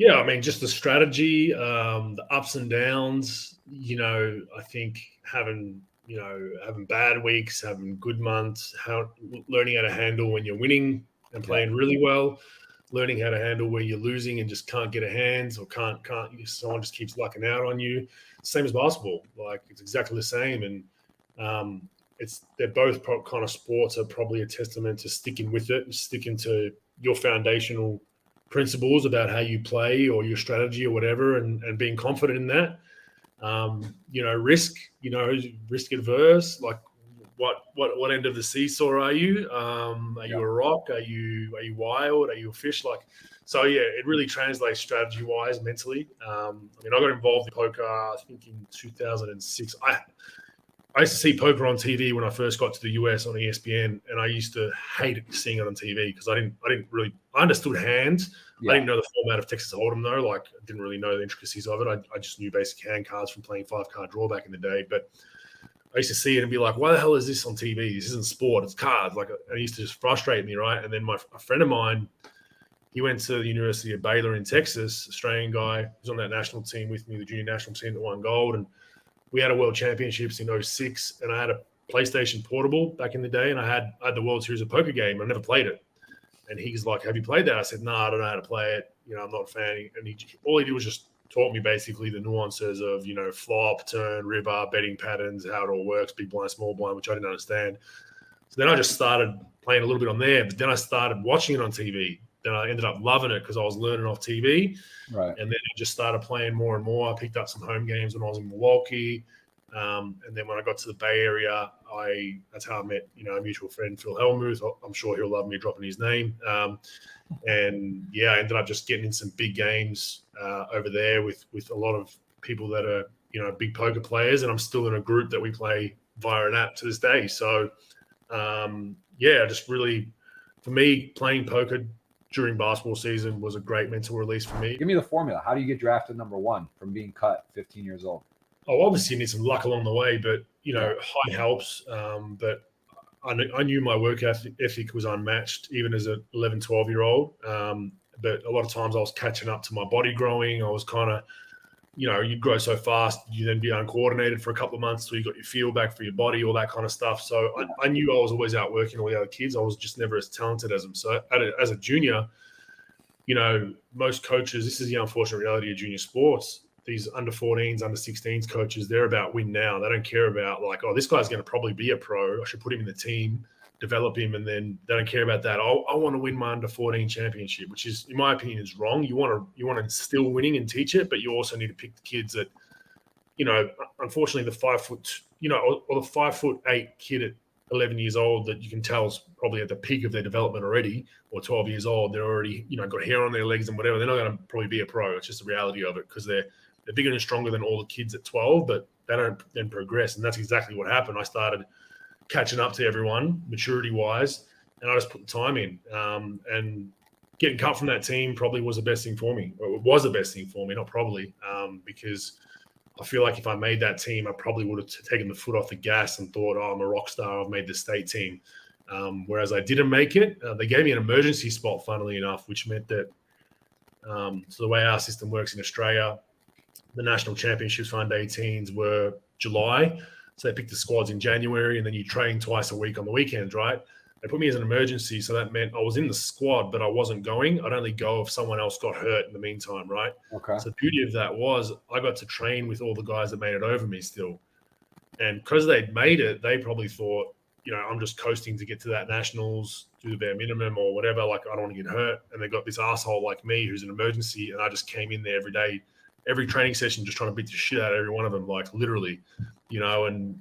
Yeah, I mean, just the strategy, the ups and downs. I think having bad weeks, having good months, learning how to handle when you're winning and playing really well, learning how to handle where you're losing and just can't get a hands or can't someone just keeps lucking out on you. Same as basketball, like it's exactly the same. And they're both kind of sports are probably a testament to sticking with it and sticking to your foundational principles about how you play or your strategy or whatever, and being confident in that. Risk adverse, like what end of the seesaw are you? Are you a rock? Are you wild? Are you a fish? So it really translates strategy wise, mentally. I got involved in poker, I think in 2006. I used to see poker on TV when I first got to the US on ESPN, and I used to hate seeing it on TV because I understood hands. I didn't know the format of Texas Hold'em though. Like, I didn't really know the intricacies of it. I just knew basic hand cards from playing 5-card draw back in the day. But I used to see it and be like, why the hell is this on TV? This isn't sport, it's cards. Like, it used to just frustrate me, right? And then a friend of mine, he went to the University of Baylor in Texas, Australian guy, he was on that national team with me, the junior national team that won gold. And we had a World Championships in 2006, and I had a PlayStation Portable back in the day, and I had the World Series of Poker game. I never played it. And he's like, have you played that? I said, no, I don't know how to play it. I'm not a fan. And all he did was just taught me basically the nuances of, flop, turn, river, betting patterns, how it all works, big blind, small blind, which I didn't understand. So then I just started playing a little bit on there, but then I started watching it on TV. Then I ended up loving it because I was learning off TV. Right. And then I just started playing more and more. I picked up some home games when I was in Milwaukee. And then when I got to the Bay Area, that's how I met, a mutual friend, Phil Hellmuth. I'm sure he'll love me dropping his name. And I ended up just getting in some big games over there with a lot of people that are, big poker players. And I'm still in a group that we play via an app to this day. So, just really, for me, playing poker during basketball season was a great mental release for me. Give me the formula. How do you get drafted number one from being cut 15 years old? Oh, obviously you need some luck along the way, but, high helps. But I knew my work ethic was unmatched, even as an 11, 12-year-old. But a lot of times I was catching up to my body growing. I was kind of, you grow so fast, you then be uncoordinated for a couple of months till you got your feel back for your body, all that kind of stuff. So I knew I was always outworking all the other kids. I was just never as talented as them. So as a junior, most coaches, this is the unfortunate reality of junior sports. These under 14s, under 16s coaches, they're about win now. They don't care about this guy's going to probably be a pro. I should put him in the team, develop him, and then they don't care about that. I want to win my under 14 championship, which is, in my opinion, is wrong. You want to instill winning and teach it, but you also need to pick the kids that, unfortunately, the 5 foot, or the 5'8" kid at 11 years old that you can tell is probably at the peak of their development already, or 12 years old, they're already, got hair on their legs and whatever. They're not going to probably be a pro. It's just the reality of it because they're bigger and stronger than all the kids at 12, but they don't then progress. And that's exactly what happened. I started catching up to everyone maturity-wise, and I just put the time in. And getting cut from that team probably was the best thing for me. Or it was the best thing for me, not probably, because I feel like if I made that team, I probably would have taken the foot off the gas and thought, I'm a rock star, I've made the state team. Whereas I didn't make it. They gave me an emergency spot, funnily enough, which meant that so the way our system works in Australia, the national championships for under 18s were July. So they picked the squads in January, and then you train twice a week on the weekends, right? They put me as an emergency, so that meant I was in the squad, but I wasn't going. I'd only go if someone else got hurt in the meantime, right? Okay. So the beauty of that was I got to train with all the guys that made it over me still. And because they'd made it, they probably thought, I'm just coasting to get to that nationals, do the bare minimum or whatever. Like, I don't want to get hurt. And they got this asshole like me who's an emergency, and I just came in there every day, every training session, just trying to beat the shit out of every one of them, like literally, and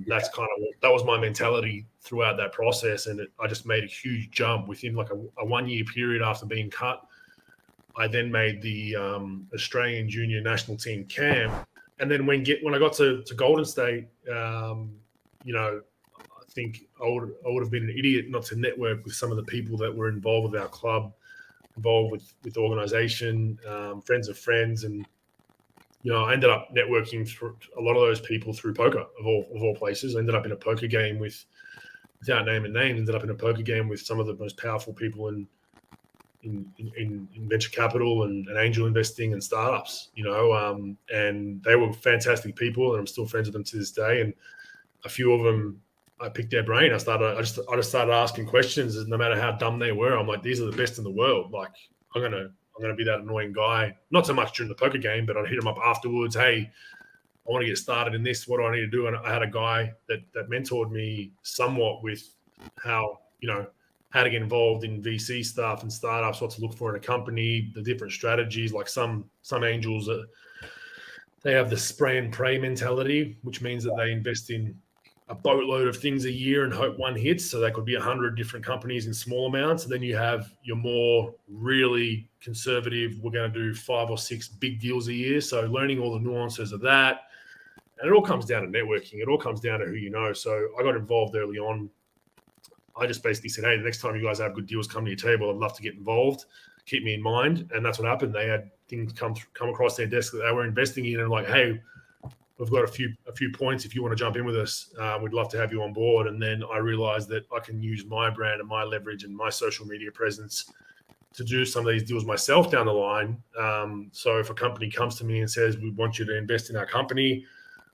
that's kind of, that was my mentality throughout that process. And I just made a huge jump within like a 1 year period after being cut. I then made the Australian junior national team camp. And then when I got to Golden State, I think I would have been an idiot not to network with some of the people that were involved with our club, involved with the organization, friends of friends. And, I ended up networking through a lot of those people through poker of all places. I ended up in a poker game without naming names, ended up in a poker game with some of the most powerful people in in venture capital and angel investing and startups, and they were fantastic people, and I'm still friends with them to this day. And a few of them, I picked their brain. I just started asking questions, and no matter how dumb they were, I'm like, these are the best in the world. Like, I'm gonna be that annoying guy. Not so much during the poker game, but I'd hit them up afterwards. Hey, I want to get started in this. What do I need to do? And I had a guy that mentored me somewhat with how to get involved in VC stuff and startups, what to look for in a company, the different strategies. Like some angels, they have the spray and pray mentality, which means that they invest in a boatload of things a year and hope one hits. So that could be 100 different companies in small amounts. And then you have your more really conservative, we're going to do 5 or 6 big deals a year. So learning all the nuances of that. And it all comes down to networking. It all comes down to who you know. So I got involved early on. I just basically said, hey, the next time you guys have good deals come to your table, I'd love to get involved. Keep me in mind. And that's what happened. They had things come across their desk that they were investing in, and like, hey, we've got a few points. If you want to jump in with us, we'd love to have you on board. And then I realized that I can use my brand and my leverage and my social media presence to do some of these deals myself down the line. So if a company comes to me and says, we want you to invest in our company,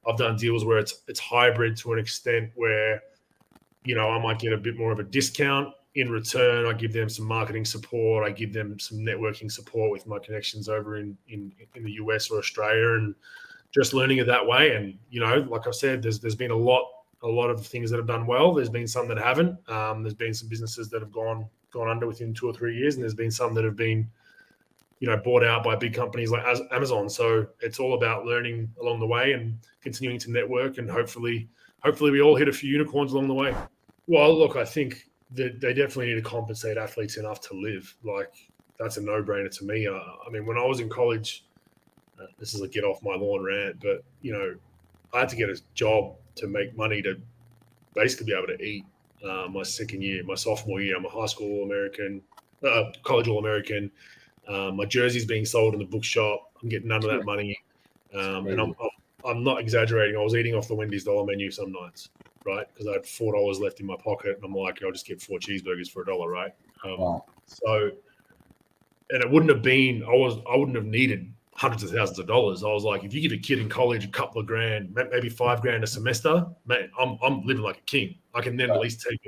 I've done deals where it's hybrid to an extent where, I might get a bit more of a discount. In return, I give them some marketing support. I give them some networking support with my connections over in the US or Australia, and just learning it that way. And, like I said, there's been a lot of things that have done well. There's been some that haven't. There's been some businesses that have gone under within 2 or 3 years, and there's been some that have been, bought out by big companies like Amazon. So it's all about learning along the way and continuing to network, and hopefully we all hit a few unicorns along the way. Well, look, I think that they definitely need to compensate athletes enough to live. Like, that's a no-brainer to me. I mean, when I was in college, this is a get off my lawn rant, but, I had to get a job to make money to basically be able to eat. My second year, my sophomore year, I'm a high school All-American, college All-American. My jersey's being sold in the bookshop. I'm getting none of that money. And I'm not exaggerating. I was eating off the Wendy's dollar menu some nights, right? Because I had $4 left in my pocket, and I'm like, I'll just get 4 cheeseburgers for $1, right? Wow. So, and it wouldn't have been, I wouldn't have needed hundreds of thousands of dollars. I was like, if you give a kid in college a couple of grand, maybe $5,000 a semester, man, I'm living like a king. I can then at least take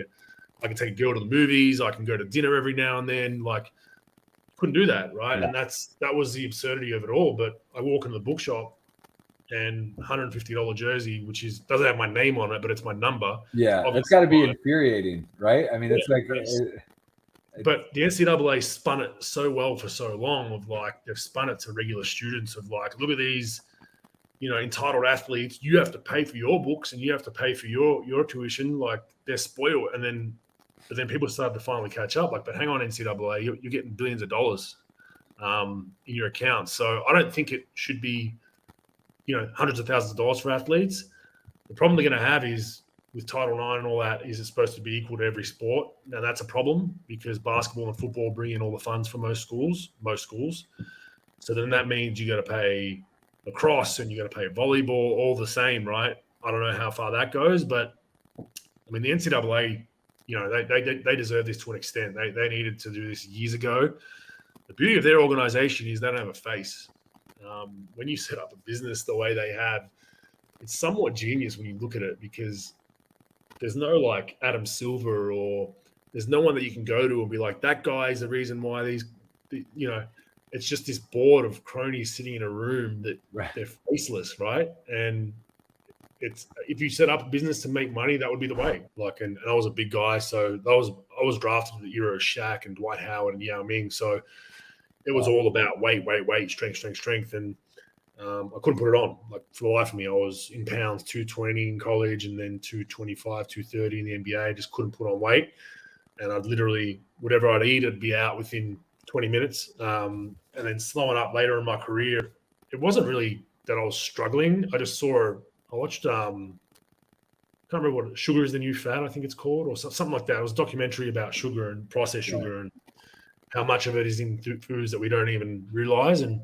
a girl to the movies. I can go to dinner every now and then. Like, couldn't do that, right? Yeah. And that was the absurdity of it all. But I walk into the bookshop, and $150 jersey, which doesn't have my name on it, but it's my number. Yeah, it's got to be infuriating, right? I mean, it's like. But the NCAA spun it so well for so long. Of like, they've spun it to regular students. Of like, look at these, entitled athletes. You have to pay for your books, and you have to pay for your tuition. Like, they're spoiled. But then people started to finally catch up. Like, but hang on, NCAA, you're getting billions of dollars in your account. So I don't think it should be, hundreds of thousands of dollars for athletes. The problem they're going to have is with Title IX and all that, is it's supposed to be equal to every sport. Now that's a problem because basketball and football bring in all the funds for most schools. So then that means you got to pay lacrosse and you got to pay volleyball, all the same, right? I don't know how far that goes, but I mean, the NCAA, they deserve this to an extent. They needed to do this years ago. The beauty of their organization is they don't have a face. When you set up a business the way they have, it's somewhat genius when you look at it, because there's no like Adam Silver, or there's no one that you can go to and be like, that guy's the reason why it's just this board of cronies sitting in a room that they're faceless, right? And it's, if you set up a business to make money, that would be the way. Like, and I was a big guy, so I was drafted in the era of Shaq and Dwight Howard and Yao Ming, so it was all about weight, strength, and I couldn't put it on. Like, for the life of me, I was in pounds 220 in college, and then 225, 230 in the NBA. I just couldn't put on weight, and I'd literally, whatever I'd eat, it'd be out within 20 minutes. And then slowing up later in my career, it wasn't really that I was struggling. I watched, I can't remember what, Sugar is the New Fat, I think it's called, or something like that. It was a documentary about sugar and processed sugar and how much of it is in foods that we don't even realize. And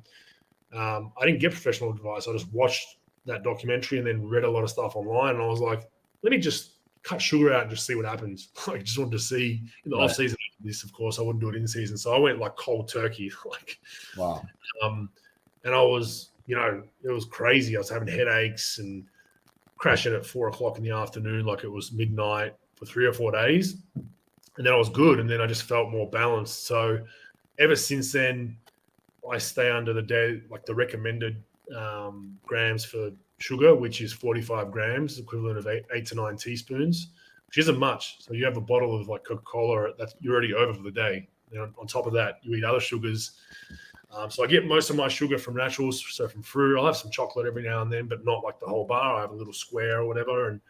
I didn't get professional advice. I just watched that documentary and then read a lot of stuff online. And I was like, let me just cut sugar out and just see what happens. I just wanted to see in the off season. This, of course, I wouldn't do it in season, so I went like cold turkey. Like, wow. And I was, it was crazy. I was having headaches and crashing at 4 o'clock in the afternoon, like it was midnight for 3 or 4 days, and then I was good, and then I just felt more balanced. So ever since then, I stay under the recommended grams for sugar, which is 45 grams, equivalent of 8 to 9 teaspoons, which isn't much. So you have a bottle of like Coca-Cola, that's you're already over for the day. And on top of that, you eat other sugars. So I get most of my sugar from naturals, so from fruit. I'll have some chocolate every now and then, but not like the whole bar. I have a little square or whatever, and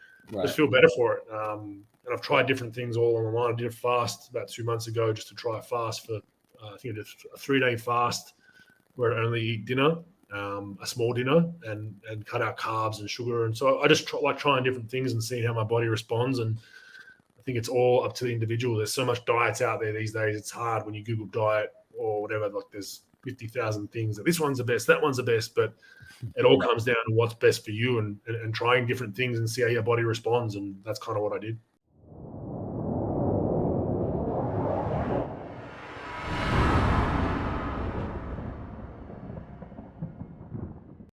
just feel better for it. And I've tried different things all on the line. I did a fast about 2 months ago just to try a fast for, I think I did a 3-day fast where I only eat dinner, a small dinner, and cut out carbs and sugar. And so I just like trying different things and seeing how my body responds. And I think it's all up to the individual. There's so much diets out there these days. It's hard when you Google diet or whatever. Like there's 50,000 things. This one's the best, that one's the best, but it all comes down to what's best for you and trying different things and see how your body responds. And that's kind of what I did.